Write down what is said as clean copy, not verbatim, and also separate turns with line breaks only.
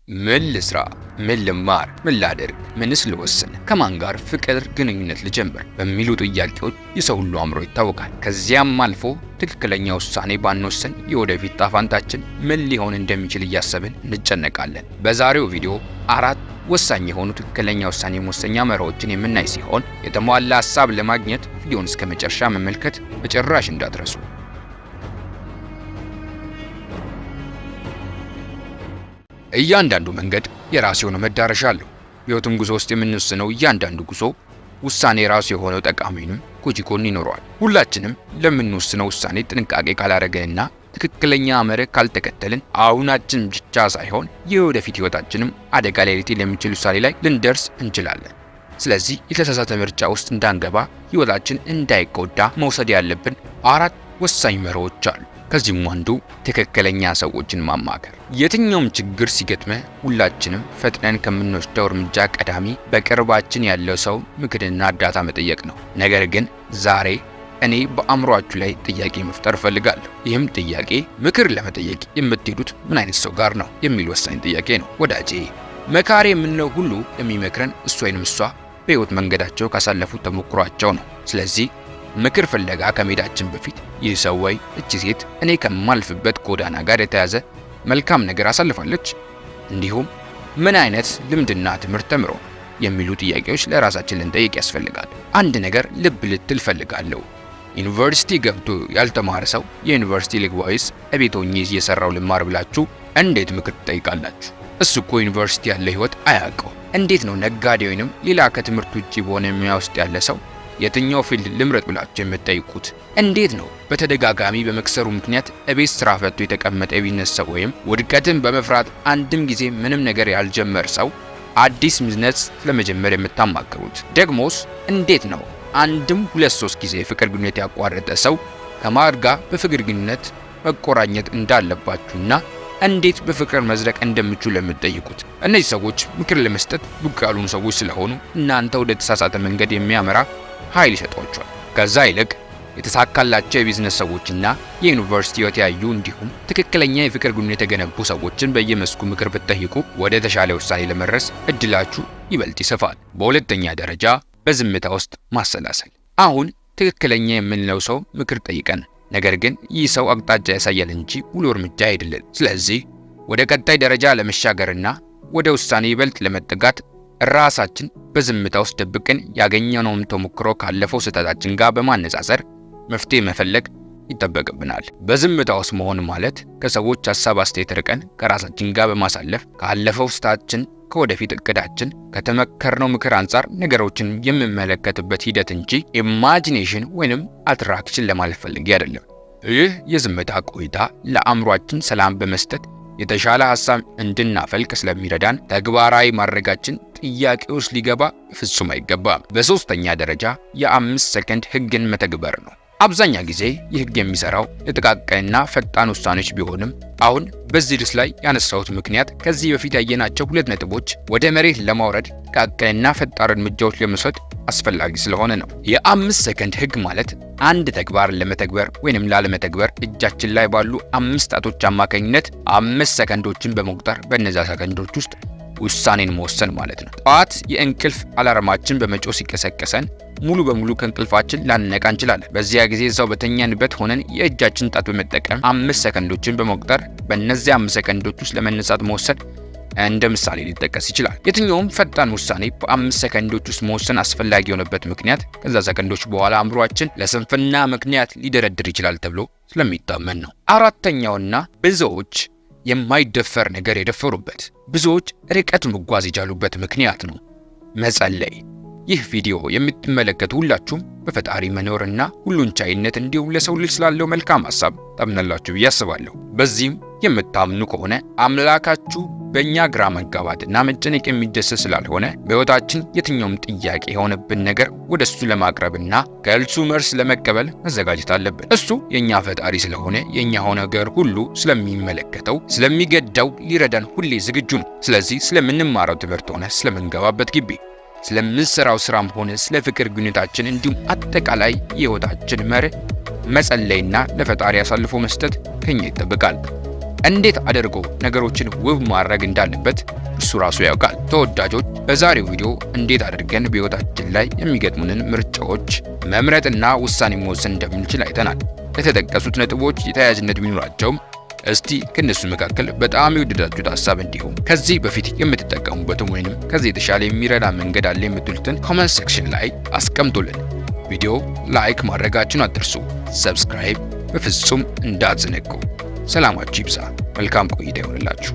ምን ልስራ? ምን ልማር? ምን ላደርግ? ምንስ ልወስን? ከማን ጋር ፍቅር ግንኙነት ልጀምር? በሚሉ ጥያቄዎች የሰው ሁሉ አእምሮ ይታወቃል። ከዚያም አልፎ ትክክለኛ ውሳኔ ባንወስን የወደፊት ጣፋንታችን ምን ሊሆን እንደሚችል እያሰብን እንጨነቃለን። በዛሬው ቪዲዮ አራት ወሳኝ የሆኑ ትክክለኛ ውሳኔ መወሰኛ መርሆችን የምናይ ሲሆን የተሟላ ሐሳብ ለማግኘት ቪዲዮውን እስከ መጨረሻ መመልከት በጭራሽ እንዳትረሱ። እያንዳንዱ መንገድ የራሱ የሆነ መዳረሻ አለው። በሕይወትም ጉዞ ውስጥ የምንወስነው እያንዳንዱ ጉዞ ውሳኔ የራሱ የሆነው ጠቃሚንም ጎጂ ጎን ይኖረዋል። ሁላችንም ለምንወስነው ውሳኔ ጥንቃቄ ካላደረግንና ትክክለኛ መርህ ካልተከተልን አሁናችን ብቻ ሳይሆን የወደፊት ሕይወታችንም አደጋ ላይ ሊጥል የሚችል ውሳኔ ላይ ልንደርስ እንችላለን። ስለዚህ የተሳሳተ ምርጫ ውስጥ እንዳንገባ ሕይወታችን እንዳይጎዳ መውሰድ ያለብን አራት ወሳኝ መርሆች አሉ። ከዚህም አንዱ ትክክለኛ ሰዎችን ማማከር። የትኛውም ችግር ሲገጥመህ ሁላችንም ፈጥነን ከምንወስደው እርምጃ ቀዳሚ በቅርባችን ያለው ሰው ምክርና እርዳታ መጠየቅ ነው። ነገር ግን ዛሬ እኔ በአእምሯችሁ ላይ ጥያቄ መፍጠር እፈልጋለሁ። ይህም ጥያቄ ምክር ለመጠየቅ የምትሄዱት ምን አይነት ሰው ጋር ነው የሚል ወሳኝ ጥያቄ ነው። ወዳጄ፣ መካሪ የምንለው ሁሉ የሚመክረን እሱ ወይንም እሷ በሕይወት መንገዳቸው ካሳለፉት ተሞክሯቸው ነው። ስለዚህ ምክር ፍለጋ ከመሄዳችን በፊት ይህ ሰው ወይ እቺ ሴት እኔ ከማልፍበት ጎዳና ጋር የተያዘ መልካም ነገር አሳልፋለች? እንዲሁም ምን አይነት ልምድና ትምህርት ተምሮ የሚሉ ጥያቄዎች ለራሳችን ልንጠይቅ ያስፈልጋል። አንድ ነገር ልብ ልትል ፈልጋለሁ። ዩኒቨርሲቲ ገብቶ ያልተማረ ሰው የዩኒቨርሲቲ ልግባ ወይስ እቤት ሆኜ እየሰራው ልማር ብላችሁ እንዴት ምክር ትጠይቃላችሁ? እሱ እኮ ዩኒቨርሲቲ ያለ ህይወት አያውቀው። እንዴት ነው ነጋዴ ወይንም ሌላ ከትምህርት ውጪ በሆነ ሙያ ውስጥ ያለ ሰው የትኛው ፊልድ ልምረጥ ብላችሁ የምትጠይቁት? እንዴት ነው በተደጋጋሚ በመክሰሩ ምክንያት እቤት ስራ ፈቶ የተቀመጠ ቢዝነስ ሰው ወይም ውድቀትን በመፍራት አንድም ጊዜ ምንም ነገር ያልጀመረ ሰው አዲስ ቢዝነስ ለመጀመር የምታማክሩት? ደግሞስ እንዴት ነው አንድም 2-3 ጊዜ ፍቅር ግንኙነት ያቋረጠ ሰው ከማን ጋር በፍቅር ግንኙነት መቆራኘት እንዳለባችሁና እንዴት በፍቅር መዝለቅ እንደምትችሉ የምትጠይቁት? እነዚህ ሰዎች ምክር ለመስጠት ብቁ ያልሆኑ ሰዎች ስለሆኑ እናንተ ወደ ተሳሳተ መንገድ የሚያመራ ኃይል ይሰጧቸዋል። ከዛ ይልቅ የተሳካላቸው የቢዝነስ ሰዎችና የዩኒቨርሲቲ ህይወት ያዩ እንዲሁም ትክክለኛ የፍቅር ግንኙነት የተገነቡ ሰዎችን በየመስኩ ምክር ብትጠይቁ ወደ ተሻለ ውሳኔ ለመድረስ እድላችሁ ይበልጥ ይሰፋል። በሁለተኛ ደረጃ በዝምታ ውስጥ ማሰላሰል። አሁን ትክክለኛ የምንለው ሰው ምክር ጠይቀን፣ ነገር ግን ይህ ሰው አቅጣጫ ያሳያል እንጂ ሙሉ እርምጃ አይደለም። ስለዚህ ወደ ቀጣይ ደረጃ ለመሻገርና ወደ ውሳኔ ይበልጥ ለመጠጋት ራሳችን በዝምታ ውስጥ ደብቀን ያገኘነውን ተሞክሮ ካለፈው ስህተታችን ጋር በማነጻጸር መፍትሄ መፈለግ ይጠበቅብናል። በዝምታ ውስጥ መሆን ማለት ከሰዎች ሐሳብ አስተያየት ርቀን ከራሳችን ጋር በማሳለፍ ካለፈው ስህተታችን ከወደፊት እቅዳችን ከተመከርነው ምክር አንጻር ነገሮችን የምንመለከትበት ሂደት እንጂ ኢማጂኔሽን ወይንም አትራክሽን ለማለት ፈልጌ አይደለም። ይህ የዝምታ ቆይታ ለአእምሯችን ሰላም በመስጠት የተሻለ ሐሳብ እንድናፈልቅ ስለሚረዳን ተግባራዊ ማድረጋችን ጥያቄ ውስጥ ሊገባ ፍጹም አይገባም። በሶስተኛ ደረጃ የ5 ሰከንድ ህግን መተግበር ነው። አብዛኛው ጊዜ ይህ ህግ የሚሰራው ለጥቃቅንና ፈጣን ውሳኔዎች ቢሆንም አሁን በዚህ ርዕስ ላይ ያነሳሁት ምክንያት ከዚህ በፊት ያየናቸው 2 ነጥቦች ወደ መሬት ለማውረድ ጥቃቅንና ፈጣን እርምጃዎች ለመውሰድ አስፈላጊ ስለሆነ ነው። የ5 ሰከንድ ህግ ማለት አንድ ተግባር ለመተግበር ወይንም ላለመተግበር እጃችን ላይ ባሉ 5 ጣቶች አማካኝነት 5 ሰከንዶችን በመቁጠር በእነዚያ ሰከንዶች ውስጥ ውሳኔን መወሰን ማለት ነው። ጠዋት የእንቅልፍ አላርማችን በመጮህ ሲቀሰቀሰን ሙሉ በሙሉ ከእንቅልፋችን ላንነቃ እንችላለን። በዚያ ጊዜ እዛው በተኛንበት ሆነን የእጃችን ጣት በመጠቀም 5 ሰከንዶችን በመቁጠር በእነዚያ 5 ሰከንዶች ውስጥ ለመነሳት መወሰን እንደ ምሳሌ ሊጠቀስ ይችላል። የትኛውም ፈጣን ውሳኔ በ5 ሰከንዶች ውስጥ መወሰን አስፈላጊ የሆነበት ምክንያት ከዛ ሰከንዶች በኋላ አእምሯችን ለስንፍና ምክንያት ሊደረድር ይችላል ተብሎ ስለሚታመን ነው። አራተኛውና ብዙዎች የማይደፈር ነገር የደፈሩበት፣ ብዙዎች ርቀት መጓዝ የቻሉበት ምክንያት ነው መጸለይ። ይህ ቪዲዮ የምትመለከቱ ሁላችሁም በፈጣሪ መኖርና ሁሉን ቻይነት እንዲሁም ለሰው ልጅ ስላለው መልካም ሐሳብ ታምናላችሁ ብዬ አስባለሁ። በዚህም የምታምኑ ከሆነ አምላካችሁ በእኛ ግራ መጋባትና መጨነቅ የሚደሰት ስላልሆነ በሕይወታችን የትኛውም ጥያቄ የሆነብን ነገር ወደ እሱ ለማቅረብና ከእርሱ መልስ ለመቀበል መዘጋጀት አለብን። እሱ የእኛ ፈጣሪ ስለሆነ የእኛ ሆነ ነገር ሁሉ ስለሚመለከተው ስለሚገዳው ሊረዳን ሁሌ ዝግጁ ነው። ስለዚህ ስለምንማረው ትምህርት ሆነ ስለምንገባበት ግቢ፣ ስለምንሰራው ስራም ሆነ ስለ ፍቅር ግንኙነታችን እንዲሁም አጠቃላይ የሕይወታችን መርህ መጸለይና ለፈጣሪ አሳልፎ መስጠት ከኛ ይጠበቃል። እንዴት አድርጎ ነገሮችን ውብ ማድረግ እንዳለበት እሱ ራሱ ያውቃል። ተወዳጆች፣ በዛሬው ቪዲዮ እንዴት አድርገን በህይወታችን ላይ የሚገጥሙንን ምርጫዎች መምረጥና ውሳኔ መወሰን እንደምንችል አይተናል። የተጠቀሱት ነጥቦች የተያያዥነት ቢኖራቸውም እስቲ ከነሱ መካከል በጣም የወደዳችሁት ሐሳብ እንዲሁም ከዚህ በፊት የምትጠቀሙበትን ወይንም ከዚህ የተሻለ የሚረዳ መንገድ አለ የምትሉትን ኮሜንት ሴክሽን ላይ አስቀምጡልን። ቪዲዮ ላይክ ማድረጋችሁን አትርሱ። ሰብስክራይብ በፍጹም እንዳትዘነጉ። ሰላማችሁ ይብዛ። መልካም ቆይታ ይሆንላችሁ።